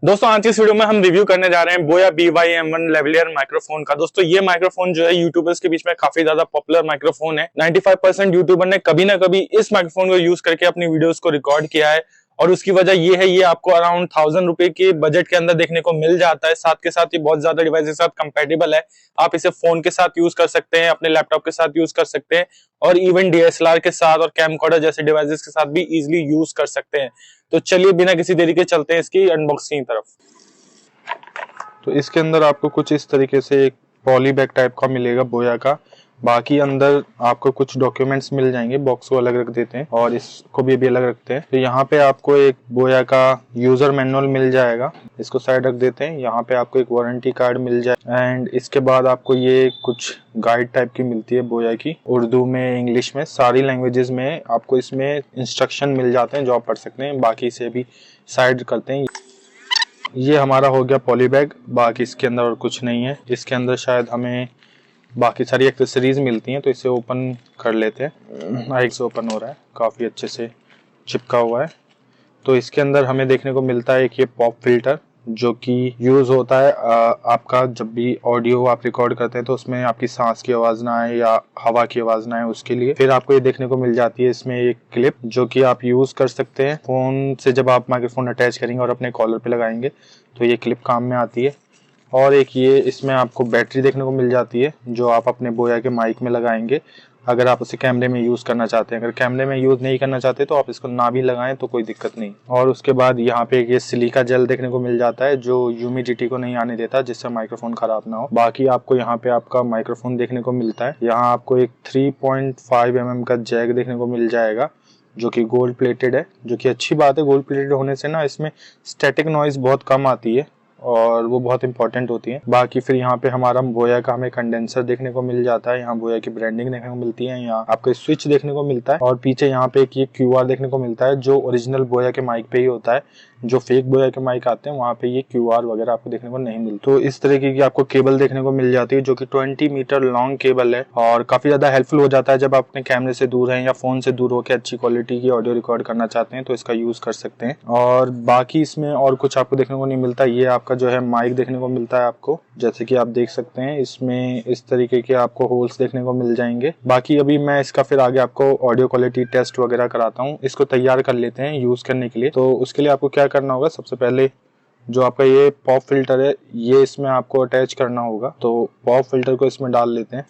दोस्तों आज इस वीडियो में हम रिव्यू करने जा रहे हैं बोया BY-M1 लेवलियर माइक्रोफोन का। दोस्तों ये माइक्रोफोन जो है यूट्यूबर्स के बीच में काफी ज्यादा पॉपुलर माइक्रोफोन है। 95% यूट्यूबर ने कभी ना कभी इस माइक्रोफोन को यूज करके अपनी वीडियोस को रिकॉर्ड किया है और उसकी वजह ये है, ये आपको अराउंड 1000 रुपए के बजट के अंदर देखने को मिल जाता है। साथ के साथ ये बहुत ज्यादा डिवाइस के साथ कंपेटेबल है। आप इसे फोन के साथ यूज कर सकते हैं, अपने लैपटॉप के साथ यूज कर सकते हैं और इवन DSLR के साथ और कैमकॉर्डर जैसे डिवाइसेस के साथ भी इजिली यूज कर सकते हैं। तो चलिए बिना किसी देरी के चलते हैं इसकी अनबॉक्सिंग की तरफ। तो इसके अंदर आपको कुछ इस तरीके से एक पॉली बैग टाइप का मिलेगा बोया का। बाकी अंदर आपको कुछ डॉक्यूमेंट्स मिल जाएंगे, बॉक्स को अलग रख देते हैं और इसको भी अलग रखते हैं। तो यहाँ पे आपको एक बोया का यूजर मैनुअल मिल जाएगा, इसको साइड रख देते हैं। यहाँ पे आपको एक वारंटी कार्ड मिल जाए एंड इसके बाद आपको ये कुछ गाइड टाइप की मिलती है बोया की, उर्दू में, इंग्लिश में, सारी लैंग्वेजेस में आपको इसमें इंस्ट्रक्शन मिल जाते हैं जो आप पढ़ सकते हैं। बाकी से भी साइड करते हैं। ये हमारा हो गया पॉली बैग, बाकी इसके अंदर और कुछ नहीं है। इसके अंदर शायद हमें बाकी सारी एक्सेसरीज मिलती हैं, तो इसे ओपन कर लेते हैं। एक से ओपन हो रहा है, काफ़ी अच्छे से चिपका हुआ है। तो इसके अंदर हमें देखने को मिलता है एक ये पॉप फिल्टर जो कि यूज़ होता है आपका जब भी ऑडियो आप रिकॉर्ड करते हैं तो उसमें आपकी सांस की आवाज़ ना आए या हवा की आवाज़ ना आए, उसके लिए। फिर आपको ये देखने को मिल जाती है इसमें एक क्लिप जो कि आप यूज़ कर सकते हैं फ़ोन से। जब आप माइक्रोफोन अटैच करेंगे और अपने कॉलर पे लगाएंगे तो ये क्लिप काम में आती है। और एक ये इसमें आपको बैटरी देखने को मिल जाती है जो आप अपने बोया के माइक में लगाएंगे अगर आप उसे कैमरे में यूज़ करना चाहते हैं। अगर कैमरे में यूज़ नहीं करना चाहते तो आप इसको ना भी लगाएं तो कोई दिक्कत नहीं। और उसके बाद यहाँ पे ये सिलिका जेल देखने को मिल जाता है जो ह्यूमिडिटी को नहीं आने देता, जिससे माइक्रोफोन खराब ना हो। बाकी आपको यहाँ पे आपका माइक्रोफोन देखने को मिलता है। यहाँ आपको एक 3.5 mm का जैक देखने को मिल जाएगा जो कि गोल्ड प्लेटेड है, जो कि अच्छी बात है। गोल्ड प्लेटेड होने से ना इसमें स्टैटिक नॉइज बहुत कम आती है और वो बहुत इंपॉर्टेंट होती है। बाकी फिर यहाँ पे हमारा बोया का हमें कंडेंसर देखने को मिल जाता है। यहाँ बोया की ब्रांडिंग देखने को मिलती है। यहाँ आपको स्विच देखने को मिलता है और पीछे यहाँ पे एक ये QR देखने को मिलता है जो ओरिजिनल बोया के माइक पे ही होता है। जो फेक बोया के माइक आते हैं वहाँ पे ये QR वगैरह आपको देखने को नहीं मिलता। तो इस तरीके की आपको केबल देखने को मिल जाती है जो कि 20 मीटर लॉन्ग केबल है और काफी ज्यादा हेल्पफुल हो जाता है जब आप अपने कैमरे से दूर हैं या फोन से दूर होकर अच्छी क्वालिटी की ऑडियो रिकॉर्ड करना चाहते हैं तो इसका यूज कर सकते हैं। और बाकी इसमें और कुछ आपको देखने को नहीं मिलता। ये आपका जो है माइक देखने को मिलता है आपको, जैसे कि आप देख सकते हैं इसमें इस तरीके के आपको होल्स देखने को मिल जाएंगे। बाकी अभी मैं इसका फिर आगे आपको ऑडियो क्वालिटी टेस्ट वगैरह कराता हूँ। इसको तैयार कर लेते हैं यूज करने के लिए। तो उसके लिए आपको क्या करना होगा, सबसे पहले जो आपका ये पॉप फिल्टर है ये इसमें आपको अटैच करना होगा। तो पॉप फिल्टर को इसमें डाल लेते हैं।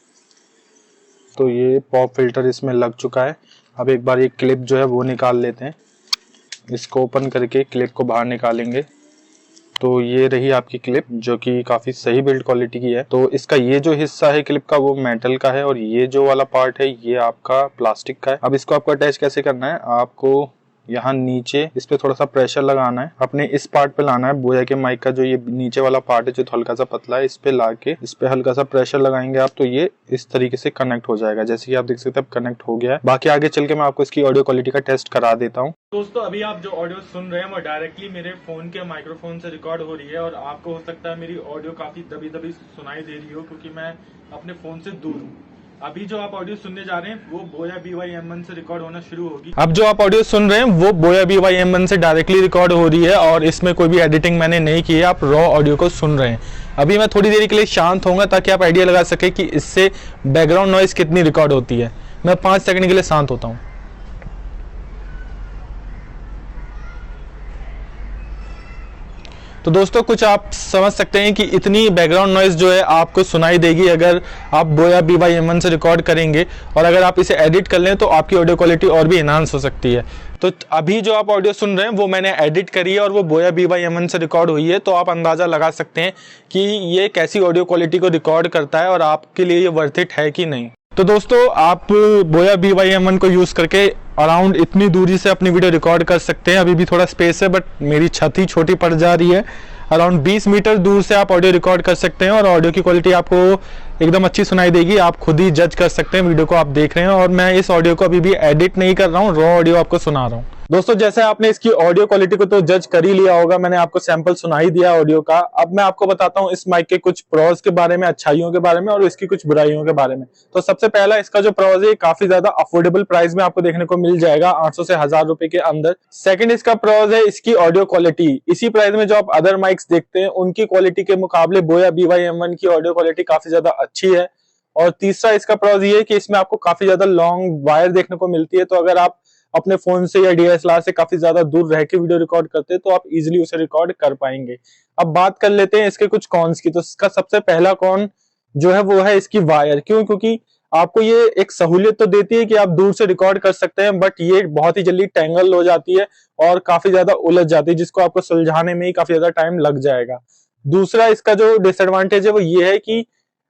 तो ये पॉप फिल्टर इसमें लग चुका है। अब एक बार ये क्लिप जो है वो निकाल लेते हैं। इसको ओपन करके क्लिप को बाहर निकालेंगे तो ये रही आपकी क्लिप जो कि काफी सही बिल्ड क्वालिटी की है। तो इसका ये जो हिस्सा है क्लिप का वो मेटल का है और ये जो वाला पार्ट है ये आपका प्लास्टिक का है। अब इसको आपको अटैच कैसे करना है, आपको यहाँ नीचे इस पे थोड़ा सा प्रेशर लगाना है, अपने इस पार्ट पे लाना है। बोया के माइक का जो ये नीचे वाला पार्ट है जो हल्का सा पतला है, इस पे लाके इस पे हल्का सा प्रेशर लगाएंगे आप तो ये इस तरीके से कनेक्ट हो जाएगा। जैसे कि आप देख सकते हैं अब कनेक्ट हो गया है। बाकी आगे चल के मैं आपको इसकी ऑडियो क्वालिटी का टेस्ट करा देता हूँ। दोस्तों अभी आप जो ऑडियो सुन रहे हैं वो डायरेक्टली मेरे फोन के माइक्रोफोन से रिकॉर्ड हो रही है और आपको हो सकता है मेरी ऑडियो काफी दबी दबी सुनाई दे रही हो क्योंकि मैं अपने फोन से दूर हूँ। अभी जो आप ऑडियो सुनने जा रहे हैं वो बोया BY-M1 से रिकॉर्ड होना शुरू होगी। अब जो आप ऑडियो सुन रहे हैं वो बोया BY-M1 से डायरेक्टली रिकॉर्ड हो रही है और इसमें कोई भी एडिटिंग मैंने नहीं की है। आप रॉ ऑडियो को सुन रहे हैं। अभी मैं थोड़ी देर के लिए शांत होऊंगा ताकि आप आइडिया लगा सके कि इससे बैकग्राउंड नॉइज कितनी रिकॉर्ड होती है। मैं 5 सेकंड के लिए शांत होता हूँ। तो दोस्तों कुछ आप समझ सकते हैं कि इतनी बैकग्राउंड नॉइज जो है आपको सुनाई देगी अगर आप बोया BY-M1 से रिकॉर्ड करेंगे और अगर आप इसे एडिट कर लें तो आपकी ऑडियो क्वालिटी और भी एनहांस हो सकती है। तो अभी जो आप ऑडियो सुन रहे हैं वो मैंने एडिट करी है और वो बोया BY-M1 से रिकॉर्ड हुई है। तो आप अंदाजा लगा सकते हैं कि ये कैसी ऑडियो क्वालिटी को रिकॉर्ड करता है और आपके लिए ये वर्थ इट है कि नहीं। तो दोस्तों आप बोया BY-M1 को यूज करके अराउंड इतनी दूरी से अपनी वीडियो रिकॉर्ड कर सकते हैं। अभी भी थोड़ा स्पेस है बट मेरी छत ही छोटी पड़ जा रही है। अराउंड 20 मीटर दूर से आप ऑडियो रिकॉर्ड कर सकते हैं और ऑडियो की क्वालिटी आपको एकदम अच्छी सुनाई देगी। आप खुद ही जज कर सकते हैं, वीडियो को आप देख रहे हैं और मैं इस ऑडियो को अभी भी एडिट नहीं कर रहा हूँ, रॉ ऑडियो आपको सुना रहा हूँ। दोस्तों जैसे आपने इसकी ऑडियो क्वालिटी को तो जज कर ही लिया होगा, मैंने आपको सैंपल सुना ही दिया ऑडियो का। अब मैं आपको बताता हूँ इस माइक के कुछ प्रोज के बारे में, अच्छाइयों के बारे में और इसकी कुछ बुराइयों के बारे में। तो सबसे पहला इसका जो प्रोज है काफी ज्यादा अफोर्डेबल प्राइस में आपको देखने को मिल जाएगा, 800 से 1000 रुपए के अंदर। सेकंड इसका प्रोज है इसकी ऑडियो क्वालिटी। इसी प्राइस में जो आप अदर माइक्स देखते हैं उनकी क्वालिटी के मुकाबले बोया BY-M1 की ऑडियो क्वालिटी काफी ज्यादा अच्छी है। और तीसरा इसका प्रोज ये है कि इसमें आपको काफी ज्यादा लॉन्ग वायर देखने को मिलती है, तो अगर आप अपने फोन से या DSLR से काफी ज्यादा दूर रह के वीडियो रिकॉर्ड करते हैं तो आप इजीली उसे रिकॉर्ड कर पाएंगे। अब बात कर लेते हैं इसके कुछ कॉन्स की। तो इसका सबसे पहला कॉन जो है वो है इसकी वायर। क्यों? क्योंकि आपको ये एक सहूलियत तो देती है कि आप दूर से रिकॉर्ड कर सकते हैं, बट ये बहुत ही जल्दी टेंगल हो जाती है और काफी ज्यादा उलझ जाती है, जिसको आपको सुलझाने में ही काफी ज्यादा टाइम लग जाएगा। दूसरा इसका जो डिसएडवांटेज है वो ये है कि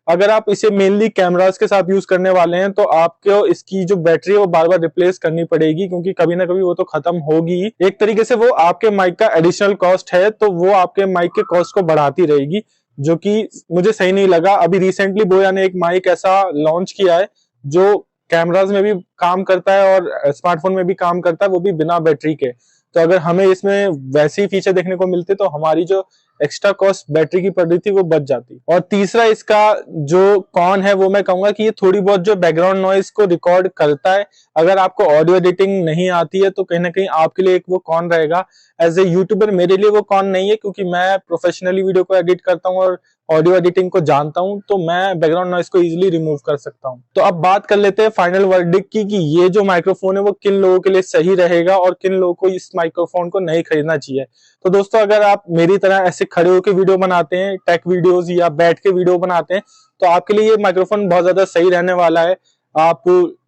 अगर आप इसे मेनली कैमरास के साथ यूज करने वाले हैं तो आपको इसकी जो बैटरी है वो बार बार रिप्लेस करनी पड़ेगी, क्योंकि कभी ना कभी वो तो खत्म होगी। एक तरीके से वो आपके माइक का एडिशनल कॉस्ट है, तो वो आपके माइक के कॉस्ट को बढ़ाती रहेगी, जो कि मुझे सही नहीं लगा। अभी रिसेंटली बोया ने एक माइक ऐसा लॉन्च किया है जो कैमरास में भी काम करता है और स्मार्टफोन में भी काम करता है, वो भी बिना बैटरी के। तो अगर हमें इसमें वैसे ही फीचर देखने को मिलते तो हमारी जो एक्स्ट्रा कॉस्ट बैटरी की पड़ रही थी वो बच जाती। और तीसरा इसका जो कॉन है वो मैं कहूंगा कि ये थोड़ी बहुत जो बैकग्राउंड नॉइज को रिकॉर्ड करता है। अगर आपको ऑडियो एडिटिंग नहीं आती है तो कहीं ना कहीं आपके लिए एक वो कॉन रहेगा। एज ए यूट्यूबर मेरे लिए वो कॉन नहीं है, क्योंकि मैं प्रोफेशनली वीडियो को एडिट करता हूँ और ऑडियो एडिटिंग को जानता हूं, तो मैं बैकग्राउंड नॉइज को इजीली रिमूव कर सकता हूं। तो अब बात कर लेते हैं फाइनल वर्डिक्ट की कि ये जो माइक्रोफोन है वो किन लोगों के लिए सही रहेगा और किन लोगों को इस माइक्रोफोन को नहीं खरीदना चाहिए। तो दोस्तों अगर आप मेरी तरह ऐसे खड़े होकर वीडियो बनाते हैं, टेक वीडियोस या बैठ के वीडियो बनाते हैं, तो आपके लिए ये माइक्रोफोन बहुत ज्यादा सही रहने वाला है। आप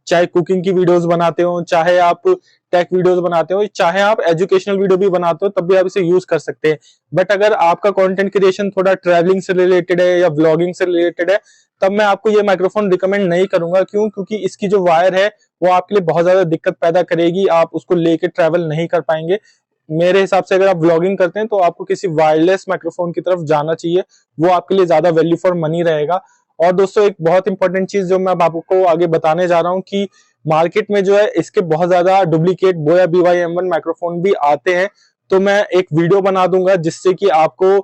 चाहे कुकिंग की वीडियोस बनाते हो, चाहे आप टेक वीडियोस बनाते हो, चाहे आप एजुकेशनल वीडियो भी बनाते हो, तब भी आप इसे यूज कर सकते हैं। बट अगर आपका कंटेंट क्रिएशन थोड़ा ट्रैवलिंग से रिलेटेड है या व्लॉगिंग से रिलेटेड है, तब मैं आपको ये माइक्रोफोन रिकमेंड नहीं करूंगा। क्यों? क्योंकि इसकी जो वायर है वो आपके लिए बहुत ज्यादा दिक्कत पैदा करेगी, आप उसको लेके ट्रैवल नहीं कर पाएंगे। मेरे हिसाब से अगर आप व्लॉगिंग करते हैं तो आपको किसी वायरलेस माइक्रोफोन की तरफ जाना चाहिए, वो आपके लिए ज्यादा वैल्यू फॉर मनी रहेगा। और दोस्तों एक बहुत इंपॉर्टेंट चीज जो मैं आपको आगे बताने जा रहा हूँ कि मार्केट में जो है इसके बहुत ज्यादा डुप्लीकेट बोया BY-M1 माइक्रोफोन भी आते हैं। तो मैं एक वीडियो बना दूंगा जिससे कि आपको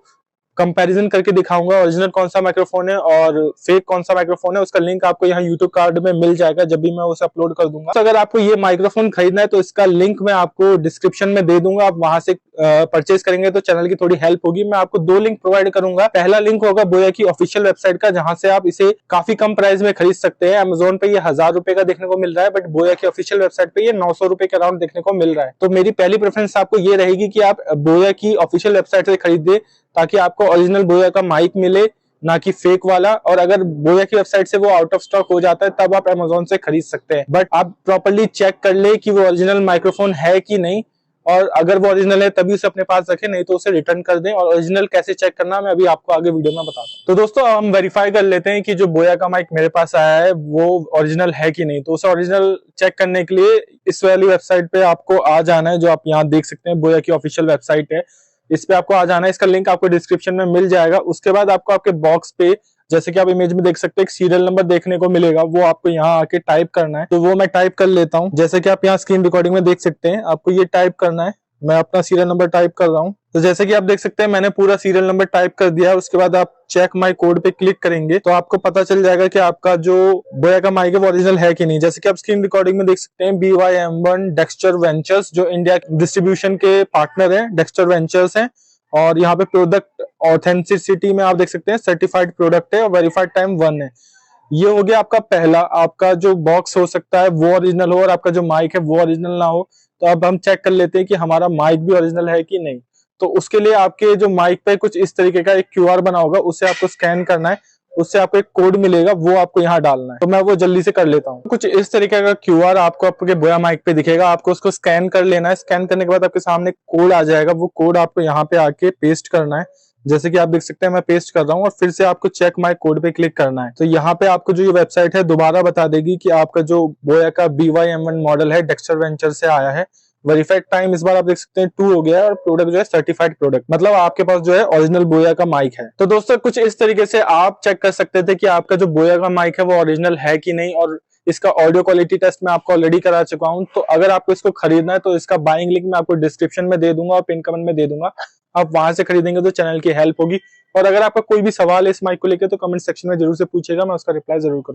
कंपैरिजन करके दिखाऊंगा ओरिजिनल कौन सा माइक्रोफोन है और फेक कौन सा माइक्रोफोन है। उसका लिंक आपको यहाँ यूट्यूब कार्ड में मिल जाएगा जब भी मैं उसे अपलोड कर दूंगा। तो अगर आपको ये माइक्रोफोन खरीदना है तो इसका लिंक मैं आपको डिस्क्रिप्शन में दे दूंगा, आप वहां से परचेज करेंगे तो चैनल की थोड़ी हेल्प होगी। मैं आपको 2 लिंक प्रोवाइड करूंगा। पहला लिंक होगा बोया की ऑफिशियल वेबसाइट का, जहां से आप इसे काफी कम प्राइस में खरीद सकते हैं। अमेजोन पे ये 1000 रुपए का देखने को मिल रहा है, बट बोया की ऑफिशियल वेबसाइट पे ये 900 रुपए के अराउंड देखने को मिल रहा है। तो मेरी पहली प्रेफरेंस आपको ये रहेगी कि आप बोया की ऑफिशियल वेबसाइट से खरीदे, ताकि आपको ओरिजिनल बोया का माइक मिले, ना कि फेक वाला। और अगर बोया की वेबसाइट से वो आउट ऑफ स्टॉक हो जाता है तब आप अमेजोन से खरीद सकते हैं, बट आप प्रॉपर्ली चेक कर ले कि वो ओरिजिनल माइक्रोफोन है कि नहीं, और अगर वो ओरिजिनल है तभी उसे अपने पास रखें, नहीं तो उसे रिटर्न कर दें। और ओरिजिनल कैसे चेक करना मैं अभी आपको आगे वीडियो में बताता हूँ। तो दोस्तों हम वेरीफाई कर लेते हैं कि जो बोया का माइक मेरे पास आया है वो ओरिजिनल है कि नहीं। तो उसे ओरिजिनल चेक करने के लिए इस वाली वेबसाइट पे आपको आ जाना है, जो आप यहाँ देख सकते हैं बोया की ऑफिशियल वेबसाइट है। इस पे आपको आ जाना है, इसका लिंक आपको डिस्क्रिप्शन में मिल जाएगा। उसके बाद आपको आपके बॉक्स पे, जैसे कि आप इमेज में देख सकते हैं, एक सीरियल नंबर देखने को मिलेगा, वो आपको यहाँ आके टाइप करना है। तो वो मैं टाइप कर लेता हूँ। जैसे कि आप यहाँ स्क्रीन रिकॉर्डिंग में देख सकते हैं, आपको ये टाइप करना है। मैं अपना सीरियल नंबर टाइप कर रहा हूँ। तो जैसे कि आप देख सकते हैं मैंने पूरा सीरियल नंबर टाइप कर दिया है। उसके बाद आप चेक माई कोड पे क्लिक करेंगे तो आपको पता चल जाएगा कि आपका जो बोया का माइक है वो ओरिजिनल है कि नहीं। जैसे कि आप स्क्रीन रिकॉर्डिंग में देख सकते हैं BY-M1 डेक्स्टर वेंचर्स, जो इंडिया डिस्ट्रीब्यूशन के पार्टनर है, डेक्स्टर वेंचर्स हैं। और यहाँ पे प्रोडक्ट ऑथेंटिसिटी में आप देख सकते हैं सर्टिफाइड प्रोडक्ट है और वेरीफाइड टाइम 1 है। ये हो गया आपका पहला। आपका जो बॉक्स हो सकता है वो ओरिजिनल हो और आपका जो माइक है वो ओरिजिनल ना हो। तो अब हम चेक कर लेते हैं कि हमारा माइक भी ओरिजिनल है कि नहीं। तो उसके लिए आपके जो माइक पे कुछ इस तरीके का एक QR बना होगा, उसे आपको स्कैन करना है, उससे आपको एक कोड मिलेगा, वो आपको यहाँ डालना है। तो मैं वो जल्दी से कर लेता हूँ। कुछ इस तरीके का QR आपको आपके बोया माइक पे दिखेगा, आपको उसको स्कैन कर लेना है। स्कैन करने के बाद आपके सामने कोड आ जाएगा, वो कोड आपको यहाँ पे आके पेस्ट करना है। जैसे कि आप देख सकते हैं मैं पेस्ट कर रहा हूँ और फिर से आपको चेक माई कोड पे क्लिक करना है। तो यहाँ पे आपको जो ये वेबसाइट है दोबारा बता देगी कि आपका जो बोया का BY-M1 मॉडल है डेक्स्टर वेंचर से आया है, वेरीफाइड टाइम इस बार आप देख सकते हैं 2 हो गया है और प्रोडक्ट जो है सर्टिफाइड प्रोडक्ट, मतलब आपके पास जो है ओरिजिनल बोया का माइक है। तो दोस्तों कुछ इस तरीके से आप चेक कर सकते थे कि आपका जो बोया का माइक है वो ओरिजिनल है कि नहीं, और इसका ऑडियो क्वालिटी टेस्ट मैं आपको ऑलरेडी करा चुका हूं। तो अगर आपको इसको खरीदना है तो इसका बाइंग लिंक मैं आपको डिस्क्रिप्शन में दे दूंगा और पिन कमेंट में दे दूंगा, आप वहां से खरीदेंगे तो चैनल की हेल्प होगी। और अगर आपका कोई भी सवाल है इस माइक को लेकर तो कमेंट सेक्शन में जरूर से पूछेगा, मैं उसका रिप्लाई जरूर करूंगा।